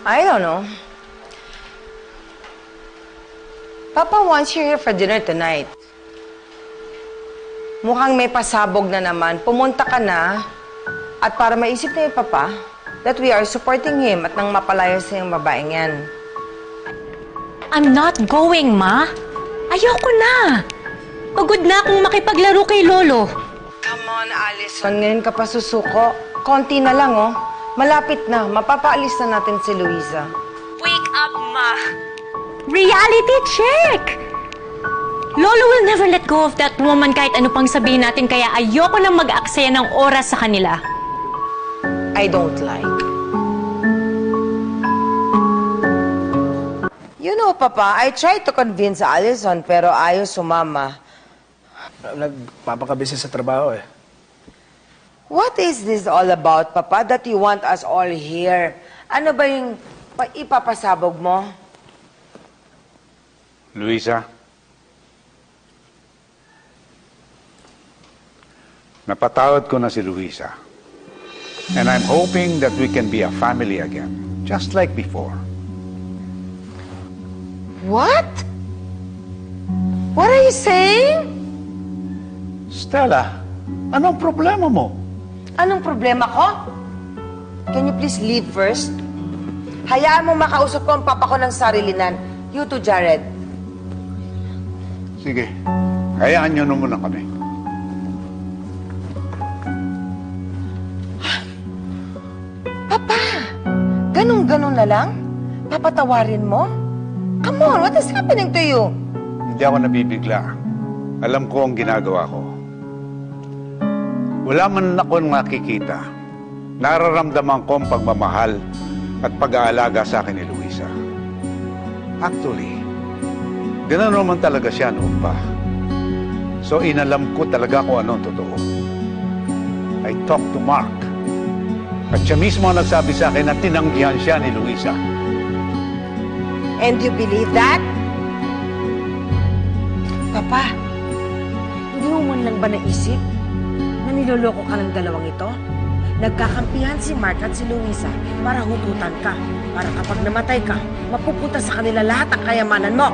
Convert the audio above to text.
I don't know. Papa wants you here for dinner tonight. Mukhang may pasabog na naman. Pumunta ka na. At para maisip na yung Papa that we are supporting him at nang mapalaya sa yung babaeng yan. I'm not going, Ma. Ayoko na. Pagod na akong makipaglaro kay Lolo. Come on, Allison. Ngayon ka pa susuko. Konti na lang, oh. Malapit na. Mapapaalis na natin si Luisa. Wake up, Ma. Reality check! Lolo will never let go of that woman kahit ano pang sabihin natin, kaya ayoko nang mag-aksaya ng oras sa kanila. I don't like. You know, Papa, I tried to convince Allison pero ayaw sumama. Nagpapakabisi sa trabaho eh. What is this all about, Papa, that you want us all here? Ano ba yung ipapasabog mo? Luisa, napatawad ko na si Luisa. And I'm hoping that we can be a family again, just like before. What? What are you saying? Stella, anong problema mo? Anong problema ko? Can you please leave first? Hayaan mo makausap ko ang papa ko ng sarilinan. You too, Jared. Sige, hayaan niyo na muna kami. Papa, ganun-ganun na lang? Papatawarin mo? Come on, what is happening to you? Hindi ako nabibigla. Alam ko ang ginagawa ko. Wala man akong nakikita. Nararamdaman ko ang pagmamahal at pag-aalaga sa akin ni Luisa. Actually, gano'n naman talaga siya noon pa. So inalam ko talaga kung anong totoo. I talked to Mark. At siya mismo ang nagsabi sa akin na tinanggihan siya ni Luisa. And you believe that? Papa, hindi mo man lang ba naisip na niloloko ka ng dalawang ito? Nagkakampihan si Mark at si Luisa para hututan ka. Para kapag namatay ka, mapupunta sa kanila lahat ang kayamanan mo.